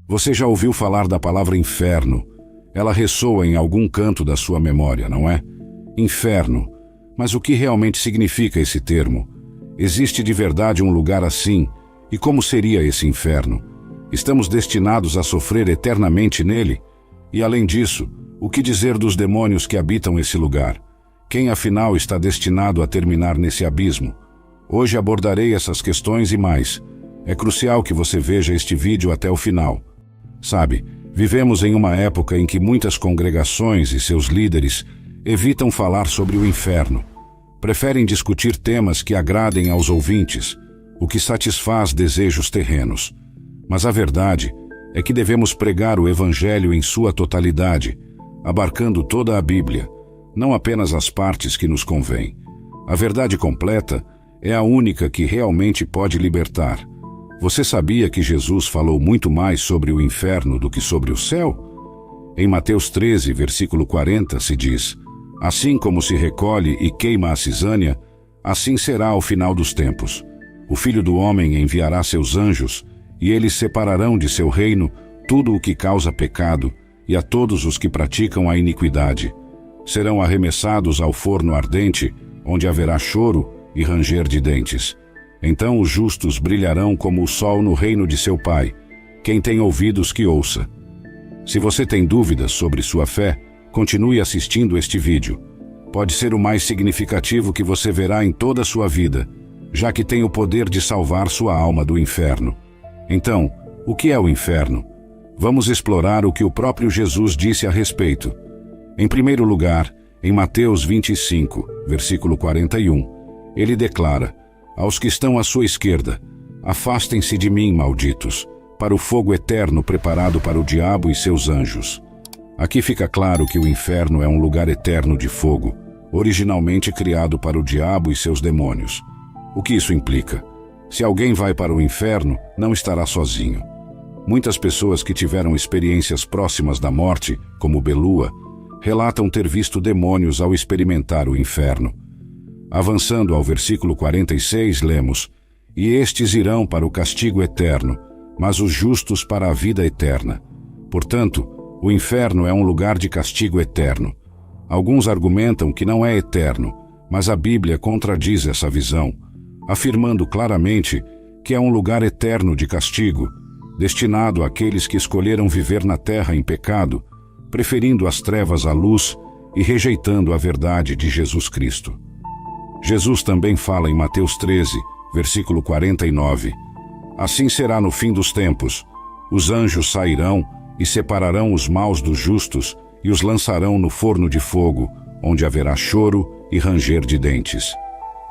Você já ouviu falar da palavra inferno? Ela ressoa em algum canto da sua memória, não é? Inferno. Mas o que realmente significa esse termo? Existe de verdade um lugar assim? E como seria esse inferno? Estamos destinados a sofrer eternamente nele? E além disso, o que dizer dos demônios que habitam esse lugar? Quem afinal está destinado a terminar nesse abismo? Hoje abordarei essas questões e mais. É crucial que você veja este vídeo até o final. Sabe, vivemos em uma época em que muitas congregações e seus líderes evitam falar sobre o inferno. Preferem discutir temas que agradem aos ouvintes, o que satisfaz desejos terrenos. Mas a verdade é que devemos pregar o Evangelho em sua totalidade, abarcando toda a Bíblia, não apenas as partes que nos convêm. A verdade completa é a única que realmente pode libertar. Você sabia que Jesus falou muito mais sobre o inferno do que sobre o céu? Em Mateus 13, versículo 40, se diz: assim como se recolhe e queima a cisânia, assim será ao final dos tempos. O Filho do Homem enviará seus anjos, e eles separarão de seu reino tudo o que causa pecado e a todos os que praticam a iniquidade. Serão arremessados ao forno ardente, onde haverá choro e ranger de dentes. Então os justos brilharão como o sol no reino de seu Pai. Quem tem ouvidos que ouça. Se você tem dúvidas sobre sua fé, continue assistindo este vídeo. Pode ser o mais significativo que você verá em toda a sua vida, já que tem o poder de salvar sua alma do inferno. Então, o que é o inferno? Vamos explorar o que o próprio Jesus disse a respeito. Em primeiro lugar, em Mateus 25, versículo 41, ele declara: aos que estão à sua esquerda, afastem-se de mim, malditos, para o fogo eterno preparado para o diabo e seus anjos. Aqui fica claro que o inferno é um lugar eterno de fogo, originalmente criado para o diabo e seus demônios. O que isso implica? Se alguém vai para o inferno, não estará sozinho. Muitas pessoas que tiveram experiências próximas da morte, como Belua, relatam ter visto demônios ao experimentar o inferno. Avançando ao versículo 46, lemos: e estes irão para o castigo eterno, mas os justos para a vida eterna. Portanto, o inferno é um lugar de castigo eterno. Alguns argumentam que não é eterno, mas a Bíblia contradiz essa visão, afirmando claramente que é um lugar eterno de castigo, destinado àqueles que escolheram viver na terra em pecado, preferindo as trevas à luz e rejeitando a verdade de Jesus Cristo. Jesus também fala em Mateus 13, versículo 49, assim será no fim dos tempos, os anjos sairão e separarão os maus dos justos e os lançarão no forno de fogo, onde haverá choro e ranger de dentes.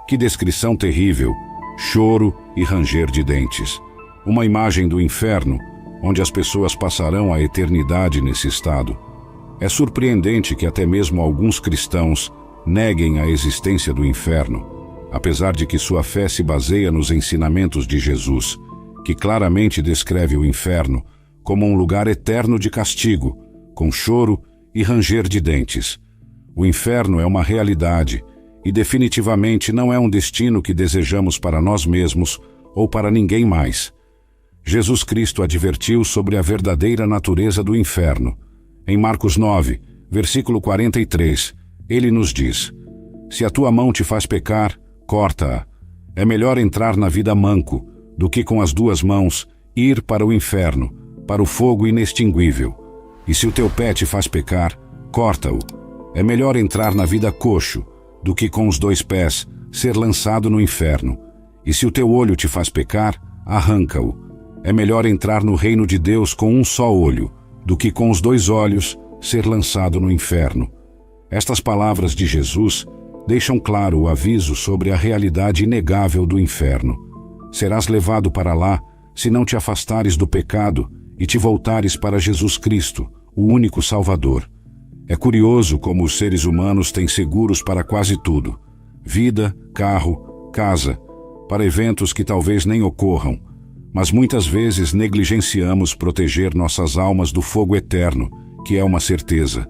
Que descrição terrível! Choro e ranger de dentes. Uma imagem do inferno, onde as pessoas passarão a eternidade nesse estado. É surpreendente que até mesmo alguns cristãos neguem a existência do inferno, apesar de que sua fé se baseia nos ensinamentos de Jesus, que claramente descreve o inferno como um lugar eterno de castigo, com choro e ranger de dentes. O inferno é uma realidade e definitivamente não é um destino que desejamos para nós mesmos ou para ninguém mais. Jesus Cristo advertiu sobre a verdadeira natureza do inferno. Em Marcos 9, versículo 43, ele nos diz: se a tua mão te faz pecar, corta-a. É melhor entrar na vida manco do que com as duas mãos ir para o inferno, para o fogo inextinguível. E se o teu pé te faz pecar, corta-o. É melhor entrar na vida coxo do que com os dois pés ser lançado no inferno. E se o teu olho te faz pecar, arranca-o. É melhor entrar no reino de Deus com um só olho do que com os dois olhos ser lançado no inferno. Estas palavras de Jesus deixam claro o aviso sobre a realidade inegável do inferno. Serás levado para lá se não te afastares do pecado e te voltares para Jesus Cristo, o único Salvador. É curioso como os seres humanos têm seguros para quase tudo: vida, carro, casa, para eventos que talvez nem ocorram, mas muitas vezes negligenciamos proteger nossas almas do fogo eterno, que é uma certeza.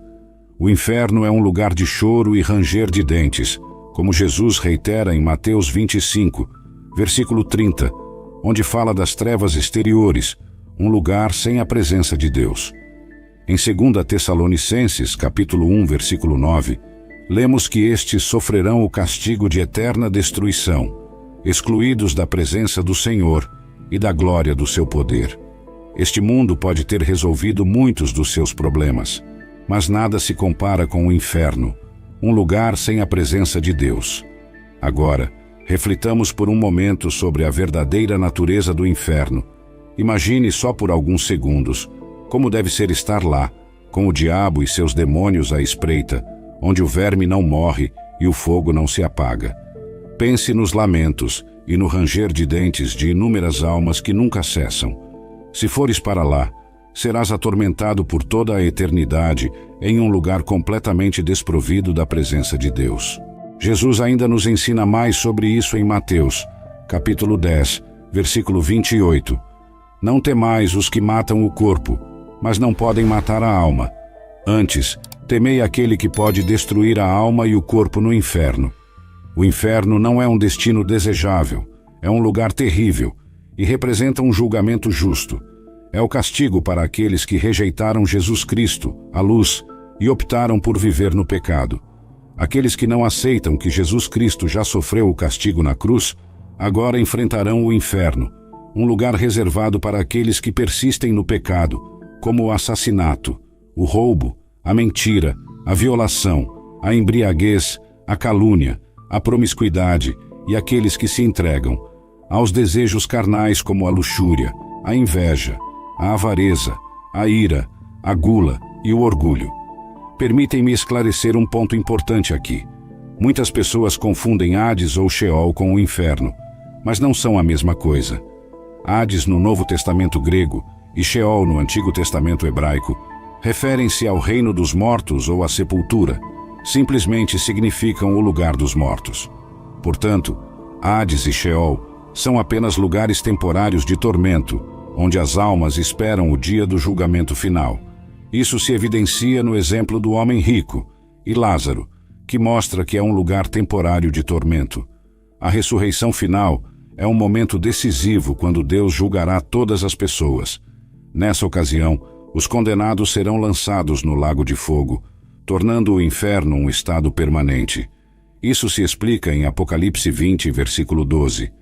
O inferno é um lugar de choro e ranger de dentes, como Jesus reitera em Mateus 25, versículo 30, onde fala das trevas exteriores, um lugar sem a presença de Deus. Em 2 Tessalonicenses, capítulo 1, versículo 9, lemos que estes sofrerão o castigo de eterna destruição, excluídos da presença do Senhor e da glória do seu poder. Este mundo pode ter resolvido muitos dos seus problemas, mas nada se compara com o inferno, um lugar sem a presença de Deus. Agora, reflitamos por um momento sobre a verdadeira natureza do inferno. Imagine só por alguns segundos como deve ser estar lá, com o diabo e seus demônios à espreita, onde o verme não morre e o fogo não se apaga. Pense nos lamentos e no ranger de dentes de inúmeras almas que nunca cessam. Se fores para lá, serás atormentado por toda a eternidade em um lugar completamente desprovido da presença de Deus. Jesus ainda nos ensina mais sobre isso em Mateus, capítulo 10, versículo 28. Não temais os que matam o corpo, mas não podem matar a alma. Antes, temei aquele que pode destruir a alma e o corpo no inferno. O inferno não é um destino desejável, é um lugar terrível e representa um julgamento justo. É o castigo para aqueles que rejeitaram Jesus Cristo, a luz, e optaram por viver no pecado. Aqueles que não aceitam que Jesus Cristo já sofreu o castigo na cruz, agora enfrentarão o inferno, um lugar reservado para aqueles que persistem no pecado, como o assassinato, o roubo, a mentira, a violação, a embriaguez, a calúnia, a promiscuidade e aqueles que se entregam aos desejos carnais como a luxúria, a inveja, a avareza, a ira, a gula e o orgulho. Permitem-me esclarecer um ponto importante aqui. Muitas pessoas confundem Hades ou Sheol com o inferno, mas não são a mesma coisa. Hades no Novo Testamento grego e Sheol no Antigo Testamento hebraico referem-se ao reino dos mortos ou à sepultura. Simplesmente significam o lugar dos mortos. Portanto, Hades e Sheol são apenas lugares temporários de tormento, onde as almas esperam o dia do julgamento final. Isso se evidencia no exemplo do homem rico e Lázaro, que mostra que é um lugar temporário de tormento. A ressurreição final é um momento decisivo quando Deus julgará todas as pessoas. Nessa ocasião, os condenados serão lançados no lago de fogo, tornando o inferno um estado permanente. Isso se explica em Apocalipse 20, versículo 12.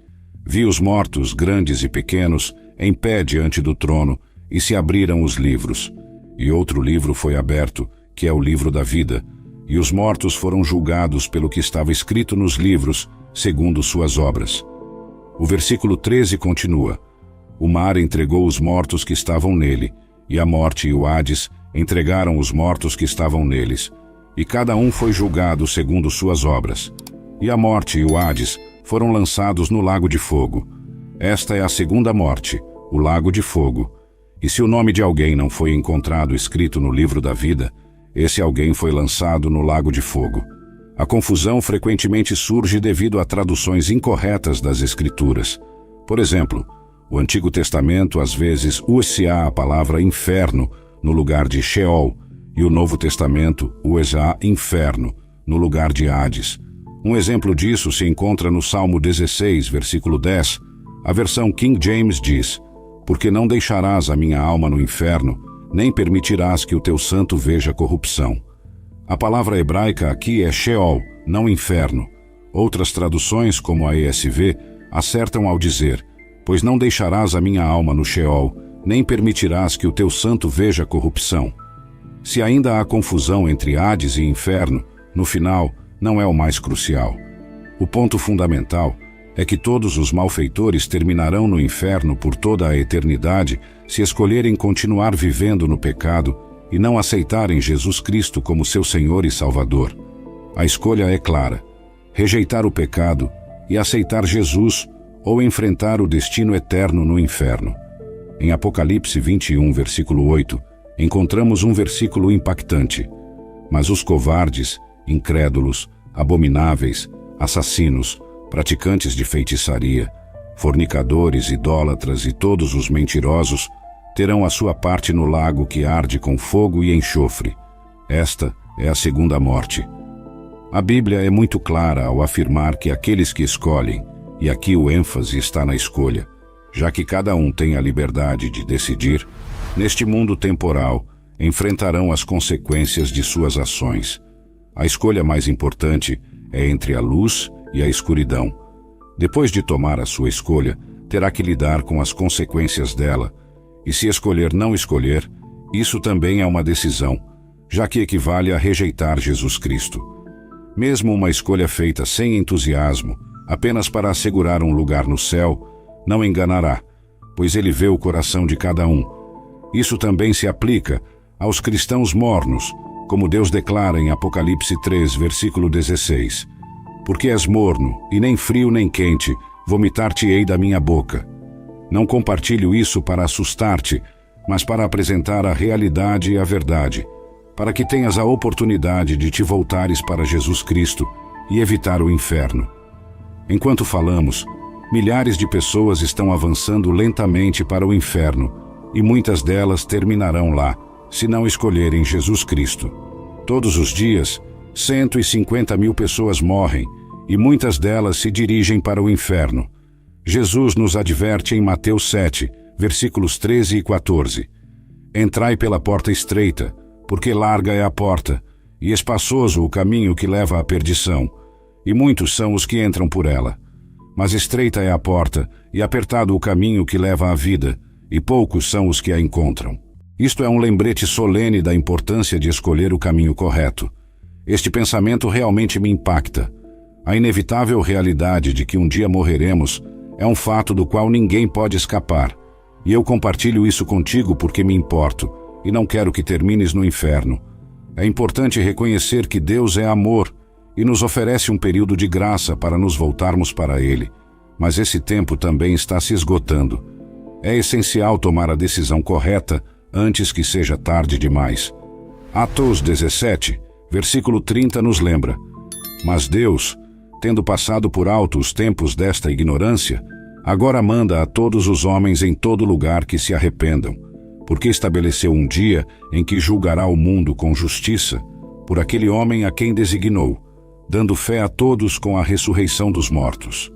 Vi os mortos, grandes e pequenos, em pé diante do trono, e se abriram os livros. E outro livro foi aberto, que é o livro da vida, e os mortos foram julgados pelo que estava escrito nos livros, segundo suas obras. O versículo 13 continua: O mar entregou os mortos que estavam nele, e a morte e o Hades entregaram os mortos que estavam neles, e cada um foi julgado segundo suas obras. E a morte e o Hades foram lançados no lago de fogo. Esta é a segunda morte, o lago de fogo. E se o nome de alguém não foi encontrado escrito no livro da vida, esse alguém foi lançado no lago de fogo. A confusão frequentemente surge devido a traduções incorretas das Escrituras. Por exemplo, o Antigo Testamento às vezes usa a palavra inferno no lugar de Sheol, e o Novo Testamento usa inferno no lugar de Hades. Um exemplo disso se encontra no Salmo 16, versículo 10. A versão King James diz: Porque não deixarás a minha alma no inferno, nem permitirás que o teu santo veja corrupção. A palavra hebraica aqui é Sheol, não inferno. Outras traduções, como a ESV, acertam ao dizer: Pois não deixarás a minha alma no Sheol, nem permitirás que o teu santo veja corrupção. Se ainda há confusão entre Hades e inferno, no final, não é o mais crucial. O ponto fundamental é que todos os malfeitores terminarão no inferno por toda a eternidade se escolherem continuar vivendo no pecado e não aceitarem Jesus Cristo como seu Senhor e Salvador. A escolha é clara: rejeitar o pecado e aceitar Jesus ou enfrentar o destino eterno no inferno. Em Apocalipse 21, versículo 8, encontramos um versículo impactante: Mas os covardes, incrédulos, abomináveis, assassinos, praticantes de feitiçaria, fornicadores, idólatras e todos os mentirosos terão a sua parte no lago que arde com fogo e enxofre. Esta é a segunda morte. A Bíblia é muito clara ao afirmar que aqueles que escolhem, e aqui o ênfase está na escolha, Já que cada um tem a liberdade de decidir, neste mundo temporal, enfrentarão as consequências de suas ações. A escolha mais importante é entre a luz e a escuridão. Depois de tomar a sua escolha, terá que lidar com as consequências dela. E se escolher não escolher, isso também é uma decisão, já que equivale a rejeitar Jesus Cristo. Mesmo uma escolha feita sem entusiasmo, apenas para assegurar um lugar no céu, não enganará, pois ele vê o coração de cada um. Isso também se aplica aos cristãos mornos, como Deus declara em Apocalipse 3, versículo 16. Porque és morno, e nem frio nem quente, vomitar-te-ei da minha boca. Não compartilho isso para assustar-te, mas para apresentar a realidade e a verdade, para que tenhas a oportunidade de te voltares para Jesus Cristo e evitar o inferno. Enquanto falamos, milhares de pessoas estão avançando lentamente para o inferno, e muitas delas terminarão lá, se não escolherem Jesus Cristo. Todos os dias, 150 mil pessoas morrem, e muitas delas se dirigem para o inferno. Jesus nos adverte em Mateus 7, versículos 13 e 14. Entrai pela porta estreita, porque larga é a porta, e espaçoso o caminho que leva à perdição, e muitos são os que entram por ela. Mas estreita é a porta, e apertado o caminho que leva à vida, e poucos são os que a encontram. Isto é um lembrete solene da importância de escolher o caminho correto. Este pensamento realmente me impacta. A inevitável realidade de que um dia morreremos é um fato do qual ninguém pode escapar, e eu compartilho isso contigo porque me importo, e não quero que termines no inferno. É importante reconhecer que Deus é amor e nos oferece um período de graça para nos voltarmos para Ele, mas esse tempo também está se esgotando. É essencial tomar a decisão correta antes que seja tarde demais. Atos 17, versículo 30 nos lembra: Mas Deus, tendo passado por alto os tempos desta ignorância, agora manda a todos os homens em todo lugar que se arrependam, porque estabeleceu um dia em que julgará o mundo com justiça, por aquele homem a quem designou, dando fé a todos com a ressurreição dos mortos.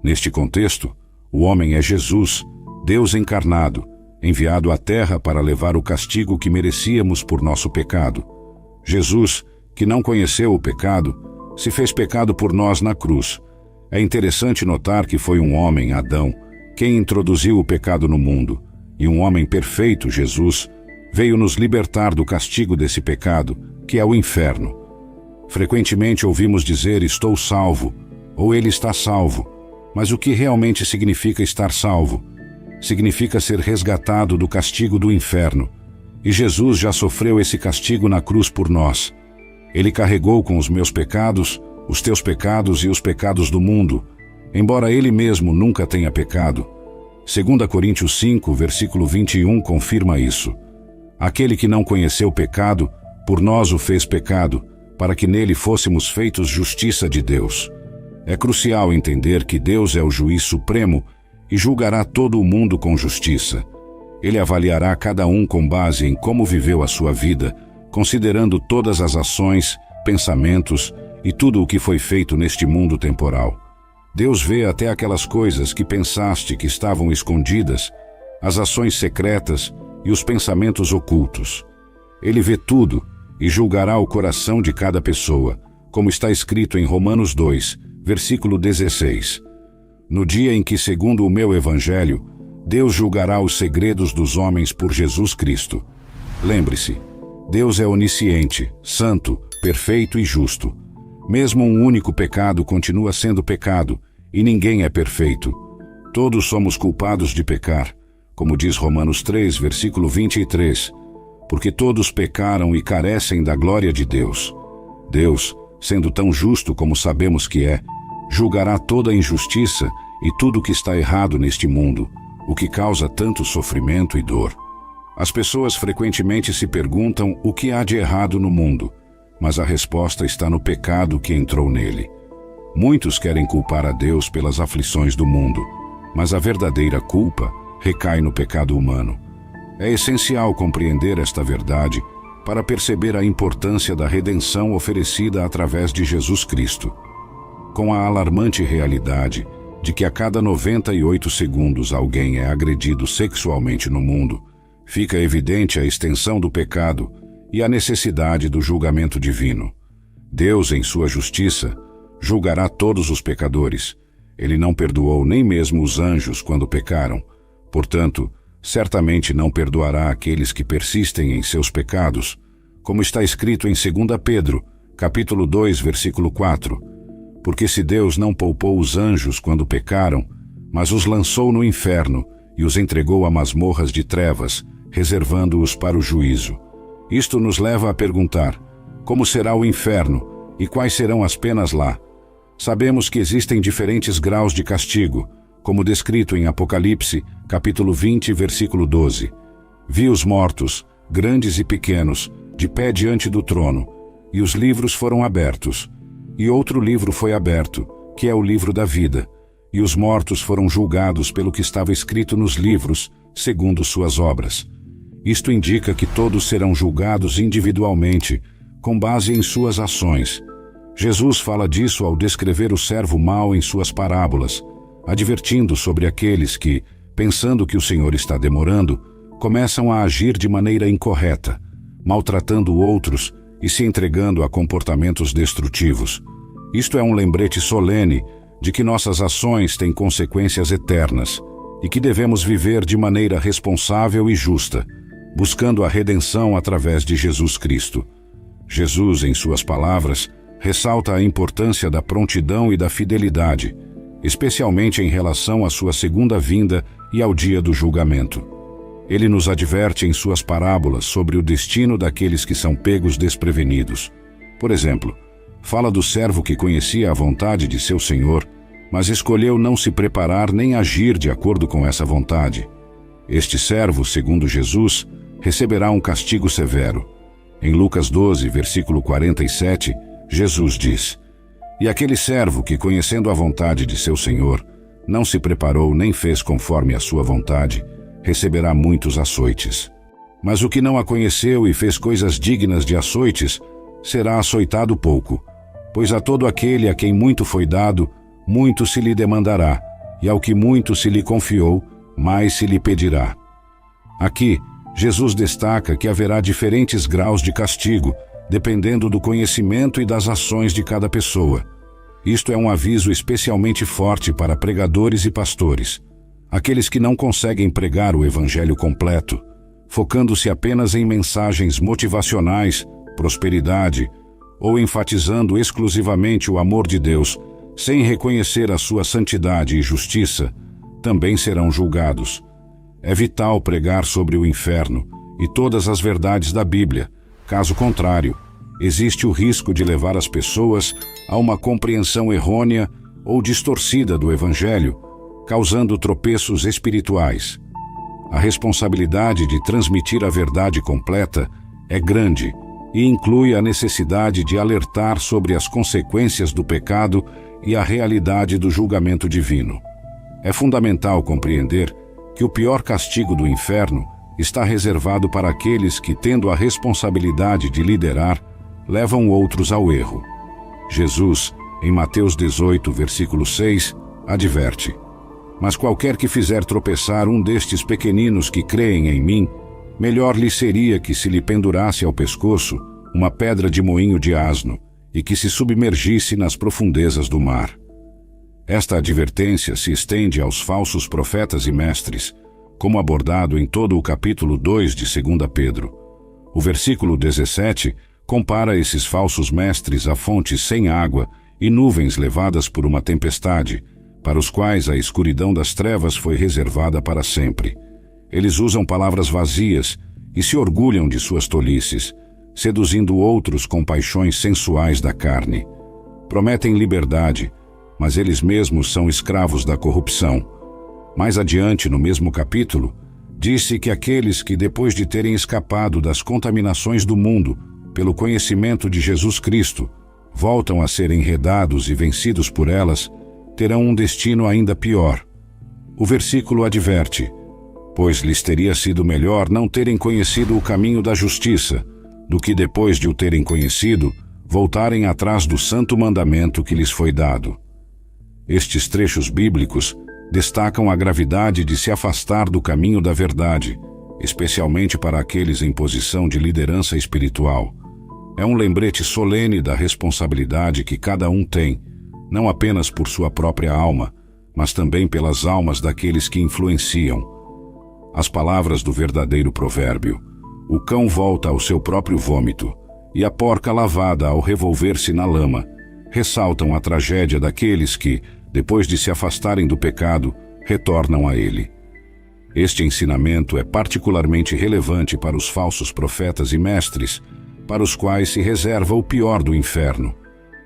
Neste contexto, o homem é Jesus, Deus encarnado, enviado à terra para levar o castigo que merecíamos por nosso pecado. Jesus, que não conheceu o pecado, se fez pecado por nós na cruz. É interessante notar que foi um homem, Adão, quem introduziu o pecado no mundo, e um homem perfeito, Jesus, veio nos libertar do castigo desse pecado, que é o inferno. Frequentemente ouvimos dizer estou salvo, ou ele está salvo, mas o que realmente significa estar salvo? Significa ser resgatado do castigo do inferno, e Jesus já sofreu esse castigo na cruz por nós. Ele carregou com os meus pecados, os teus pecados e os pecados do mundo, embora ele mesmo nunca tenha pecado. 2 Coríntios 5, versículo 21 confirma isso. Aquele que não conheceu pecado, por nós o fez pecado, para que nele fôssemos feitos justiça de Deus. É crucial entender que Deus é o juiz supremo e julgará todo o mundo com justiça. Ele avaliará cada um com base em como viveu a sua vida, considerando todas as ações, pensamentos e tudo o que foi feito neste mundo temporal. Deus vê até aquelas coisas que pensaste que estavam escondidas, as ações secretas e os pensamentos ocultos. Ele vê tudo e julgará o coração de cada pessoa, como está escrito em Romanos 2, versículo 16. No dia em que, segundo o meu evangelho, Deus julgará os segredos dos homens por Jesus Cristo. Lembre-se, Deus é onisciente, santo, perfeito e justo. Mesmo um único pecado continua sendo pecado, e ninguém é perfeito. Todos somos culpados de pecar, como diz Romanos 3, versículo 23, porque todos pecaram e carecem da glória de Deus. Deus, sendo tão justo como sabemos que é, julgará toda a injustiça e tudo o que está errado neste mundo, o que causa tanto sofrimento e dor. As pessoas frequentemente se perguntam o que há de errado no mundo, mas a resposta está no pecado que entrou nele. Muitos querem culpar a Deus pelas aflições do mundo, mas a verdadeira culpa recai no pecado humano. É essencial compreender esta verdade para perceber a importância da redenção oferecida através de Jesus Cristo. Com a alarmante realidade de que a cada 98 segundos alguém é agredido sexualmente no mundo, fica evidente a extensão do pecado e a necessidade do julgamento divino. Deus, em sua justiça, julgará todos os pecadores. Ele não perdoou nem mesmo os anjos quando pecaram. Portanto, certamente não perdoará aqueles que persistem em seus pecados, como está escrito em 2 Pedro, capítulo 2, versículo 4. Porque se Deus não poupou os anjos quando pecaram, mas os lançou no inferno e os entregou a masmorras de trevas, reservando-os para o juízo. Isto nos leva a perguntar: como será o inferno e quais serão as penas lá? Sabemos que existem diferentes graus de castigo, como descrito em Apocalipse, capítulo 20, versículo 12. Vi os mortos, grandes e pequenos, de pé diante do trono, e os livros foram abertos. E outro livro foi aberto, que é o livro da vida, e os mortos foram julgados pelo que estava escrito nos livros, segundo suas obras. Isto indica que todos serão julgados individualmente, com base em suas ações. Jesus fala disso ao descrever o servo mau em suas parábolas, advertindo sobre aqueles que, pensando que o Senhor está demorando, começam a agir de maneira incorreta, maltratando outros e se entregando a comportamentos destrutivos. Isto é um lembrete solene de que nossas ações têm consequências eternas e que devemos viver de maneira responsável e justa, buscando a redenção através de Jesus Cristo. Jesus, em suas palavras, ressalta a importância da prontidão e da fidelidade, especialmente em relação à sua segunda vinda e ao dia do julgamento. Ele nos adverte em suas parábolas sobre o destino daqueles que são pegos desprevenidos. Por exemplo, fala do servo que conhecia a vontade de seu senhor, mas escolheu não se preparar nem agir de acordo com essa vontade. Este servo, segundo Jesus, receberá um castigo severo. Em Lucas 12, versículo 47, Jesus diz: E aquele servo que, conhecendo a vontade de seu senhor, não se preparou nem fez conforme a sua vontade, receberá muitos açoites. Mas o que não a conheceu e fez coisas dignas de açoites, será açoitado pouco. Pois a todo aquele a quem muito foi dado, muito se lhe demandará, e ao que muito se lhe confiou, mais se lhe pedirá. Aqui, Jesus destaca que haverá diferentes graus de castigo, dependendo do conhecimento e das ações de cada pessoa. Isto é um aviso especialmente forte para pregadores e pastores, aqueles que não conseguem pregar o evangelho completo, focando-se apenas em mensagens motivacionais, prosperidade, ou enfatizando exclusivamente o amor de Deus, sem reconhecer a sua santidade e justiça, também serão julgados. É vital pregar sobre o inferno e todas as verdades da Bíblia. Caso contrário, existe o risco de levar as pessoas a uma compreensão errônea ou distorcida do Evangelho, causando tropeços espirituais. A responsabilidade de transmitir a verdade completa é grande e inclui a necessidade de alertar sobre as consequências do pecado e a realidade do julgamento divino. É fundamental compreender que o pior castigo do inferno está reservado para aqueles que, tendo a responsabilidade de liderar, levam outros ao erro. Jesus, em Mateus 18, versículo 6, adverte: Mas qualquer que fizer tropeçar um destes pequeninos que creem em mim, melhor lhe seria que se lhe pendurasse ao pescoço uma pedra de moinho de asno e que se submergisse nas profundezas do mar. Esta advertência se estende aos falsos profetas e mestres, como abordado em todo o capítulo 2 de 2 Pedro. O versículo 17 compara esses falsos mestres a fontes sem água e nuvens levadas por uma tempestade, para os quais a escuridão das trevas foi reservada para sempre. Eles usam palavras vazias e se orgulham de suas tolices, seduzindo outros com paixões sensuais da carne. Prometem liberdade, mas eles mesmos são escravos da corrupção. Mais adiante, no mesmo capítulo, disse que aqueles que, depois de terem escapado das contaminações do mundo pelo conhecimento de Jesus Cristo, voltam a ser enredados e vencidos por elas, terão um destino ainda pior. O versículo adverte: pois lhes teria sido melhor não terem conhecido o caminho da justiça, do que depois de o terem conhecido, voltarem atrás do santo mandamento que lhes foi dado. Estes trechos bíblicos destacam a gravidade de se afastar do caminho da verdade, especialmente para aqueles em posição de liderança espiritual. É um lembrete solene da responsabilidade que cada um tem, não apenas por sua própria alma, mas também pelas almas daqueles que influenciam. As palavras do verdadeiro provérbio: o cão volta ao seu próprio vômito, e a porca lavada ao revolver-se na lama, ressaltam a tragédia daqueles que, depois de se afastarem do pecado, retornam a ele. Este ensinamento é particularmente relevante para os falsos profetas e mestres, para os quais se reserva o pior do inferno.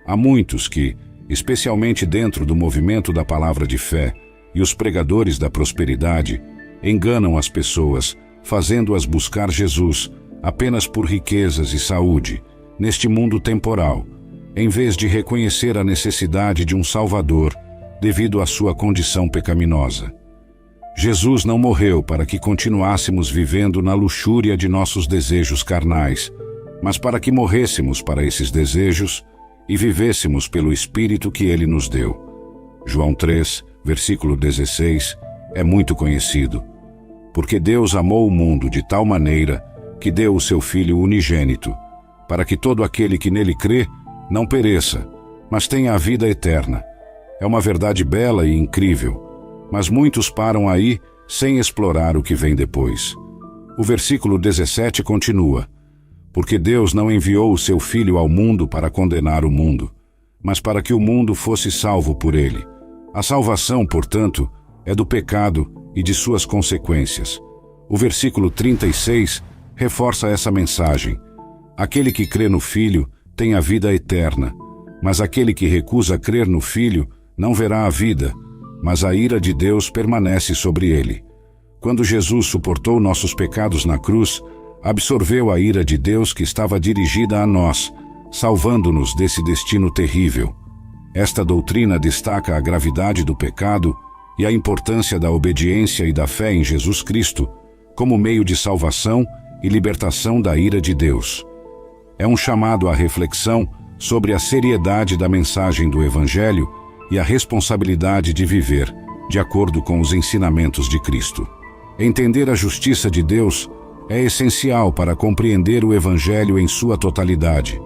Há muitos que, especialmente dentro do movimento da palavra de fé e os pregadores da prosperidade, enganam as pessoas, fazendo-as buscar Jesus apenas por riquezas e saúde, neste mundo temporal, em vez de reconhecer a necessidade de um Salvador devido à sua condição pecaminosa. Jesus não morreu para que continuássemos vivendo na luxúria de nossos desejos carnais, mas para que morrêssemos para esses desejos e vivêssemos pelo Espírito que Ele nos deu. João 3, versículo 16, é muito conhecido. Porque Deus amou o mundo de tal maneira que deu o seu Filho unigênito, para que todo aquele que nele crê não pereça, mas tenha a vida eterna. É uma verdade bela e incrível, mas muitos param aí sem explorar o que vem depois. O versículo 17 continua: porque Deus não enviou o seu Filho ao mundo para condenar o mundo, mas para que o mundo fosse salvo por ele. A salvação, portanto, é do pecado e de suas consequências. O versículo 36 reforça essa mensagem: aquele que crê no Filho tem a vida eterna, mas aquele que recusa crer no Filho não verá a vida, mas a ira de Deus permanece sobre ele. Quando Jesus suportou nossos pecados na cruz, absorveu a ira de Deus que estava dirigida a nós, salvando-nos desse destino terrível. Esta doutrina destaca a gravidade do pecado e a importância da obediência e da fé em Jesus Cristo como meio de salvação e libertação da ira de Deus. É um chamado à reflexão sobre a seriedade da mensagem do Evangelho e a responsabilidade de viver de acordo com os ensinamentos de Cristo. Entender a justiça de Deus é essencial para compreender o Evangelho em sua totalidade.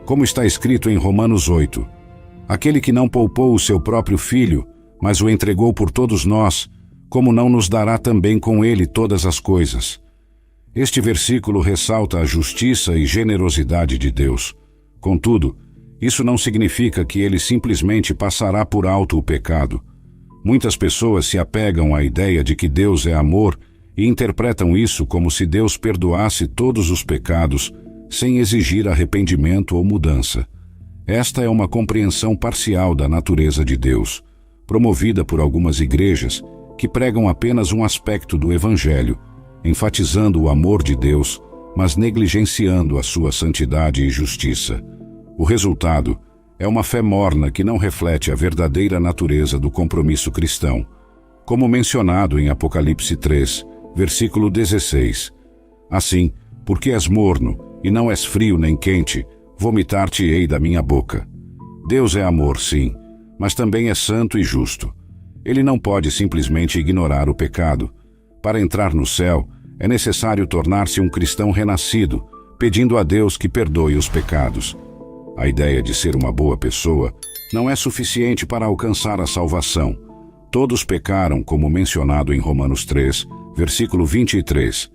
Como está escrito em Romanos 8, aquele que não poupou o seu próprio Filho, mas o entregou por todos nós, como não nos dará também com ele todas as coisas? Este versículo ressalta a justiça e generosidade de Deus. Contudo, isso não significa que ele simplesmente passará por alto o pecado. Muitas pessoas se apegam à ideia de que Deus é amor e interpretam isso como se Deus perdoasse todos os pecados sem exigir arrependimento ou mudança. Esta é uma compreensão parcial da natureza de Deus, promovida por algumas igrejas que pregam apenas um aspecto do Evangelho, enfatizando o amor de Deus, mas negligenciando a sua santidade e justiça. O resultado é uma fé morna que não reflete a verdadeira natureza do compromisso cristão, como mencionado em Apocalipse 3, versículo 16. Assim, porque és morno e não és frio nem quente, vomitar-te-ei da minha boca. Deus é amor, sim, mas também é santo e justo. Ele não pode simplesmente ignorar o pecado. Para entrar no céu, é necessário tornar-se um cristão renascido, pedindo a Deus que perdoe os pecados. A ideia de ser uma boa pessoa não é suficiente para alcançar a salvação. Todos pecaram, como mencionado em Romanos 3, versículo 23.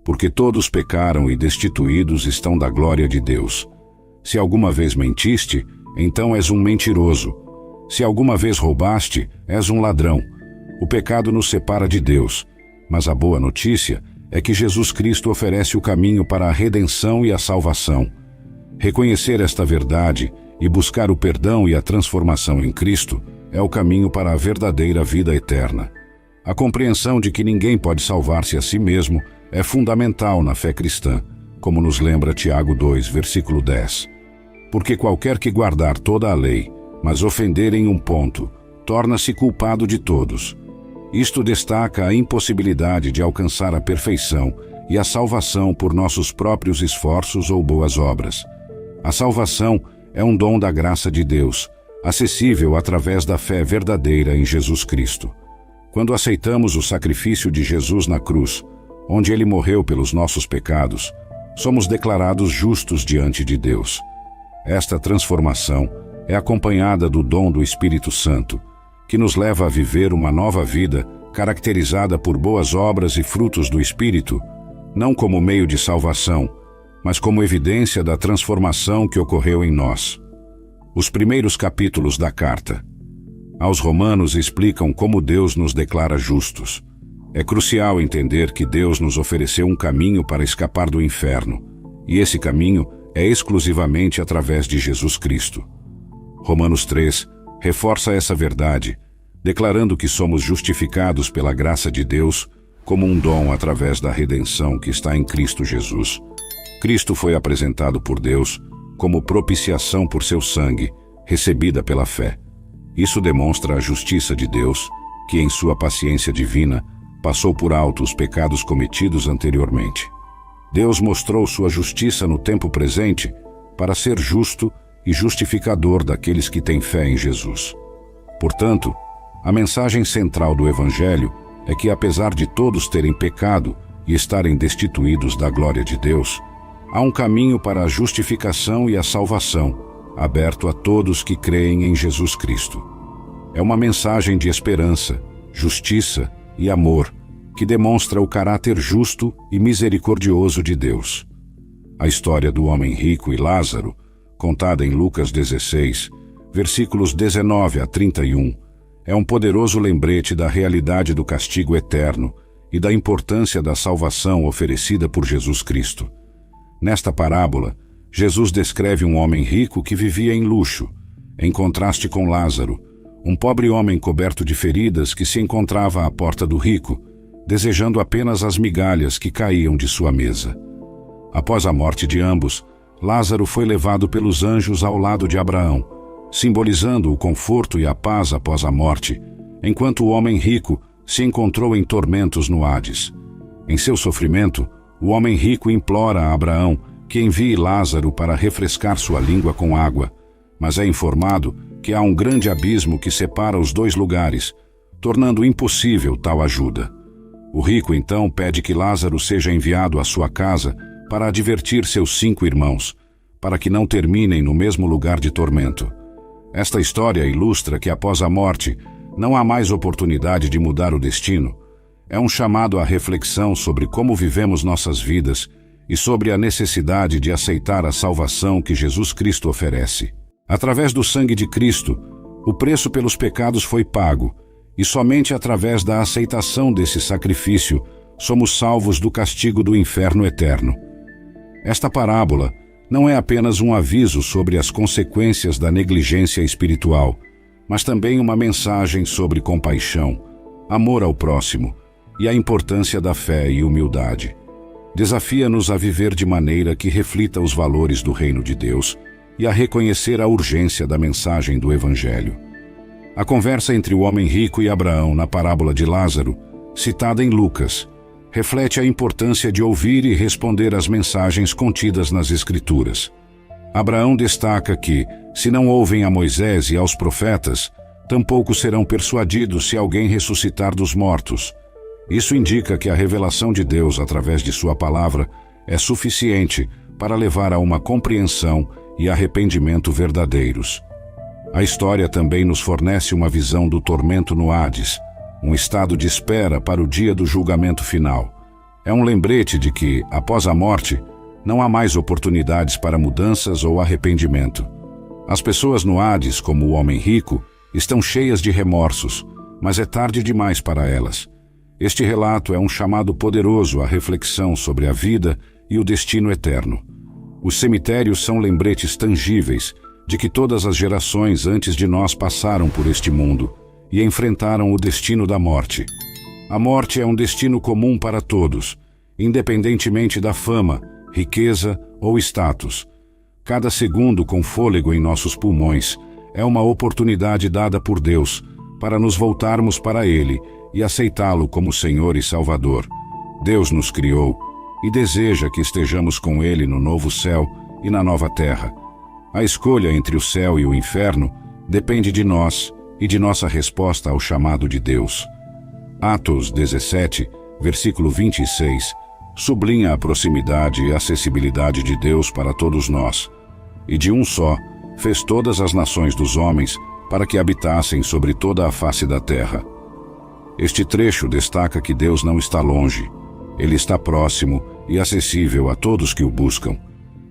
Porque todos pecaram e destituídos estão da glória de Deus. Se alguma vez mentiste, então és um mentiroso. Se alguma vez roubaste, és um ladrão. O pecado nos separa de Deus, mas a boa notícia é que Jesus Cristo oferece o caminho para a redenção e a salvação. Reconhecer esta verdade e buscar o perdão e a transformação em Cristo é o caminho para a verdadeira vida eterna. A compreensão de que ninguém pode salvar-se a si mesmo é fundamental na fé cristã, como nos lembra Tiago 2, versículo 10. Porque qualquer que guardar toda a lei, mas ofender em um ponto, torna-se culpado de todos. Isto destaca a impossibilidade de alcançar a perfeição e a salvação por nossos próprios esforços ou boas obras. A salvação é um dom da graça de Deus, acessível através da fé verdadeira em Jesus Cristo. Quando aceitamos o sacrifício de Jesus na cruz, onde ele morreu pelos nossos pecados, somos declarados justos diante de Deus. Esta transformação é acompanhada do dom do Espírito Santo, que nos leva a viver uma nova vida caracterizada por boas obras e frutos do Espírito, não como meio de salvação, mas como evidência da transformação que ocorreu em nós. Os primeiros capítulos da carta aos Romanos explicam como Deus nos declara justos. É crucial entender que Deus nos ofereceu um caminho para escapar do inferno, e esse caminho é exclusivamente através de Jesus Cristo. Romanos 3 reforça essa verdade, declarando que somos justificados pela graça de Deus como um dom através da redenção que está em Cristo Jesus. Cristo foi apresentado por Deus como propiciação por seu sangue, recebida pela fé. Isso demonstra a justiça de Deus, que em sua paciência divina passou por alto os pecados cometidos anteriormente. Deus mostrou sua justiça no tempo presente para ser justo e justificador daqueles que têm fé em Jesus. Portanto, a mensagem central do Evangelho é que, apesar de todos terem pecado e estarem destituídos da glória de Deus, há um caminho para a justificação e a salvação, aberto a todos que creem em Jesus Cristo. É uma mensagem de esperança, justiça e amor, que demonstra o caráter justo e misericordioso de Deus. A história do homem rico e Lázaro, contada em Lucas 16, versículos 19 a 31, é um poderoso lembrete da realidade do castigo eterno e da importância da salvação oferecida por Jesus Cristo. Nesta parábola, Jesus descreve um homem rico que vivia em luxo, em contraste com Lázaro, um pobre homem coberto de feridas que se encontrava à porta do rico, desejando apenas as migalhas que caíam de sua mesa. Após a morte de ambos, Lázaro foi levado pelos anjos ao lado de Abraão, simbolizando o conforto e a paz após a morte, enquanto o homem rico se encontrou em tormentos no Hades. Em seu sofrimento, o homem rico implora a Abraão que envie Lázaro para refrescar sua língua com água, mas é informado que há um grande abismo que separa os dois lugares, tornando impossível tal ajuda. O rico então pede que Lázaro seja enviado à sua casa para advertir seus 5 irmãos, para que não terminem no mesmo lugar de tormento. Esta história ilustra que após a morte não há mais oportunidade de mudar o destino. É um chamado à reflexão sobre como vivemos nossas vidas e sobre a necessidade de aceitar a salvação que Jesus Cristo oferece. Através do sangue de Cristo, o preço pelos pecados foi pago, e somente através da aceitação desse sacrifício somos salvos do castigo do inferno eterno. Esta parábola não é apenas um aviso sobre as consequências da negligência espiritual, mas também uma mensagem sobre compaixão, amor ao próximo e a importância da fé e humildade. Desafia-nos a viver de maneira que reflita os valores do reino de Deus e a reconhecer a urgência da mensagem do Evangelho. A conversa entre o homem rico e Abraão na parábola de Lázaro, citada em Lucas, reflete a importância de ouvir e responder às mensagens contidas nas Escrituras. Abraão destaca que, se não ouvem a Moisés e aos profetas, tampouco serão persuadidos se alguém ressuscitar dos mortos. Isso indica que a revelação de Deus através de sua palavra é suficiente para levar a uma compreensão e arrependimento verdadeiros. A história também nos fornece uma visão do tormento no Hades, um estado de espera para o dia do julgamento final. É um lembrete de que, após a morte, não há mais oportunidades para mudanças ou arrependimento. As pessoas no Hades, como o homem rico, estão cheias de remorsos, mas é tarde demais para elas. Este relato é um chamado poderoso à reflexão sobre a vida e o destino eterno. Os cemitérios são lembretes tangíveis de que todas as gerações antes de nós passaram por este mundo e enfrentaram o destino da morte. A morte é um destino comum para todos, independentemente da fama, riqueza ou status. Cada segundo com fôlego em nossos pulmões é uma oportunidade dada por Deus para nos voltarmos para Ele e aceitá-lo como Senhor e Salvador. Deus nos criou e deseja que estejamos com Ele no novo céu e na nova terra. A escolha entre o céu e o inferno depende de nós e de nossa resposta ao chamado de Deus. Atos 17, versículo 26, sublinha a proximidade e acessibilidade de Deus para todos nós. E de um só, fez todas as nações dos homens para que habitassem sobre toda a face da terra. Este trecho destaca que Deus não está longe. Ele está próximo e acessível a todos que o buscam.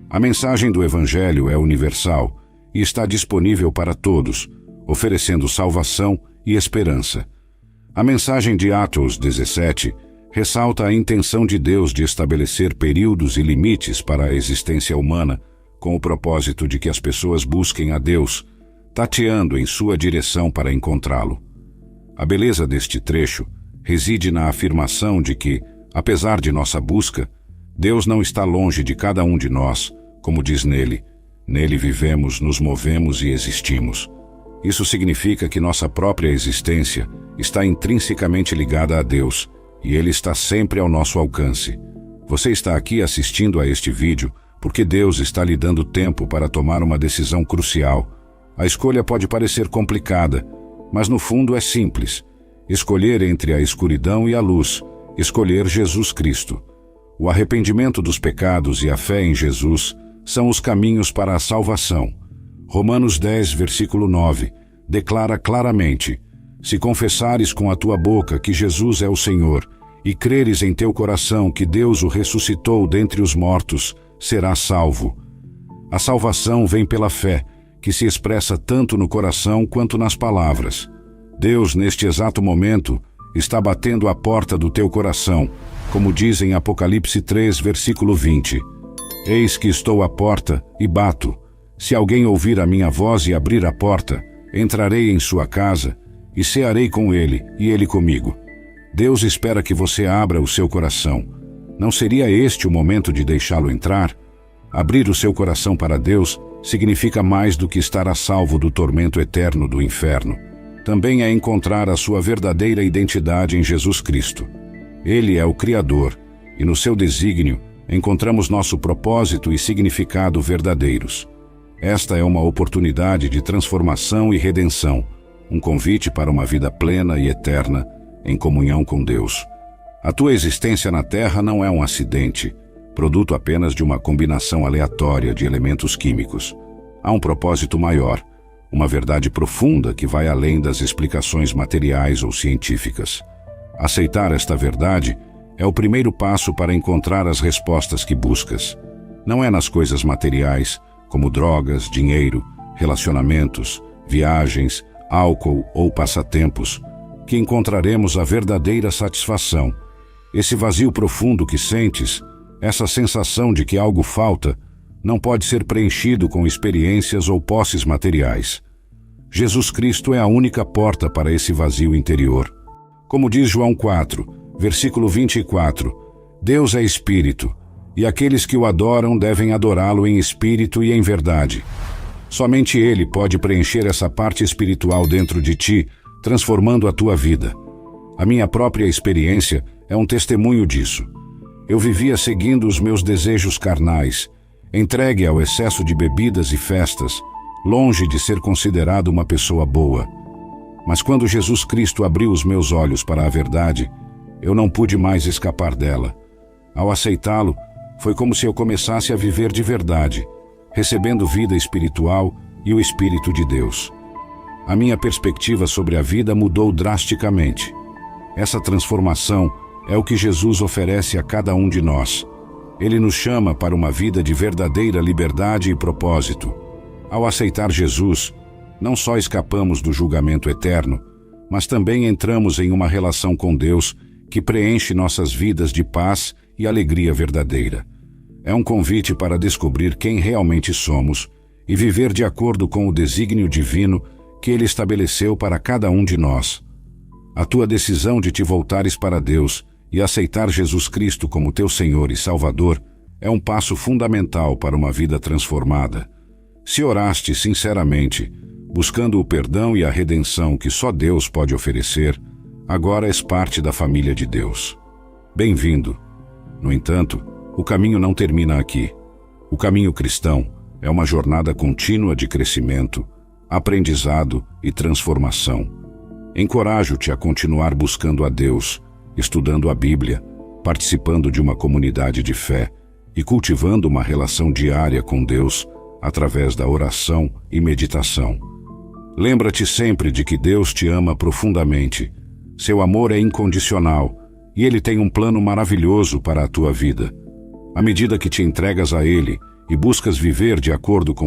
A mensagem do Evangelho é universal e está disponível para todos, oferecendo salvação e esperança. A mensagem de Atos 17 ressalta a intenção de Deus de estabelecer períodos e limites para a existência humana, com o propósito de que as pessoas busquem a Deus, tateando em sua direção para encontrá-lo. A beleza deste trecho reside na afirmação de que, apesar de nossa busca, Deus não está longe de cada um de nós, como diz nele. Nele vivemos, nos movemos e existimos. Isso significa que nossa própria existência está intrinsecamente ligada a Deus, e Ele está sempre ao nosso alcance. Você está aqui assistindo a este vídeo porque Deus está lhe dando tempo para tomar uma decisão crucial. A escolha pode parecer complicada, mas no fundo é simples. Escolher entre a escuridão e a luz, escolher Jesus Cristo. O arrependimento dos pecados e a fé em Jesus são os caminhos para a salvação. Romanos 10, versículo 9, declara claramente: se confessares com a tua boca que Jesus é o Senhor e creres em teu coração que Deus o ressuscitou dentre os mortos, serás salvo. A salvação vem pela fé, que se expressa tanto no coração quanto nas palavras. Deus, neste exato momento, está batendo à porta do teu coração, como diz em Apocalipse 3, versículo 20. Eis que estou à porta e bato. Se alguém ouvir a minha voz e abrir a porta, entrarei em sua casa e cearei com ele e ele comigo. Deus espera que você abra o seu coração. Não seria este o momento de deixá-lo entrar? Abrir o seu coração para Deus significa mais do que estar a salvo do tormento eterno do inferno. Também é encontrar a sua verdadeira identidade em Jesus Cristo. Ele é o Criador, e no seu desígnio encontramos nosso propósito e significado verdadeiros. Esta é uma oportunidade de transformação e redenção, um convite para uma vida plena e eterna em comunhão com Deus. A tua existência na Terra não é um acidente, produto apenas de uma combinação aleatória de elementos químicos. Há um propósito maior, uma verdade profunda que vai além das explicações materiais ou científicas. Aceitar esta verdade é o primeiro passo para encontrar as respostas que buscas. Não é nas coisas materiais, como drogas, dinheiro, relacionamentos, viagens, álcool ou passatempos, que encontraremos a verdadeira satisfação. Esse vazio profundo que sentes, essa sensação de que algo falta, não pode ser preenchido com experiências ou posses materiais. Jesus Cristo é a única porta para esse vazio interior. Como diz João 4, versículo 24, Deus é Espírito, e aqueles que o adoram devem adorá-lo em espírito e em verdade. Somente Ele pode preencher essa parte espiritual dentro de ti, transformando a tua vida. A minha própria experiência é um testemunho disso. Eu vivia seguindo os meus desejos carnais, entregue ao excesso de bebidas e festas, longe de ser considerado uma pessoa boa. Mas quando Jesus Cristo abriu os meus olhos para a verdade, eu não pude mais escapar dela. Ao aceitá-lo, foi como se eu começasse a viver de verdade, recebendo vida espiritual e o Espírito de Deus. A minha perspectiva sobre a vida mudou drasticamente. Essa transformação é o que Jesus oferece a cada um de nós. Ele nos chama para uma vida de verdadeira liberdade e propósito. Ao aceitar Jesus, não só escapamos do julgamento eterno, mas também entramos em uma relação com Deus que preenche nossas vidas de paz e alegria verdadeira. É um convite para descobrir quem realmente somos e viver de acordo com o desígnio divino que Ele estabeleceu para cada um de nós. A tua decisão de te voltares para Deus e aceitar Jesus Cristo como teu Senhor e Salvador é um passo fundamental para uma vida transformada. Se oraste sinceramente, buscando o perdão e a redenção que só Deus pode oferecer, agora és parte da família de Deus. Bem-vindo. No entanto, o caminho não termina aqui. O caminho cristão é uma jornada contínua de crescimento, aprendizado e transformação. Encorajo-te a continuar buscando a Deus, estudando a Bíblia, participando de uma comunidade de fé e cultivando uma relação diária com Deus através da oração e meditação. Lembra-te sempre de que Deus te ama profundamente. Seu amor é incondicional e Ele tem um plano maravilhoso para a tua vida. À medida que te entregas a Ele e buscas viver de acordo com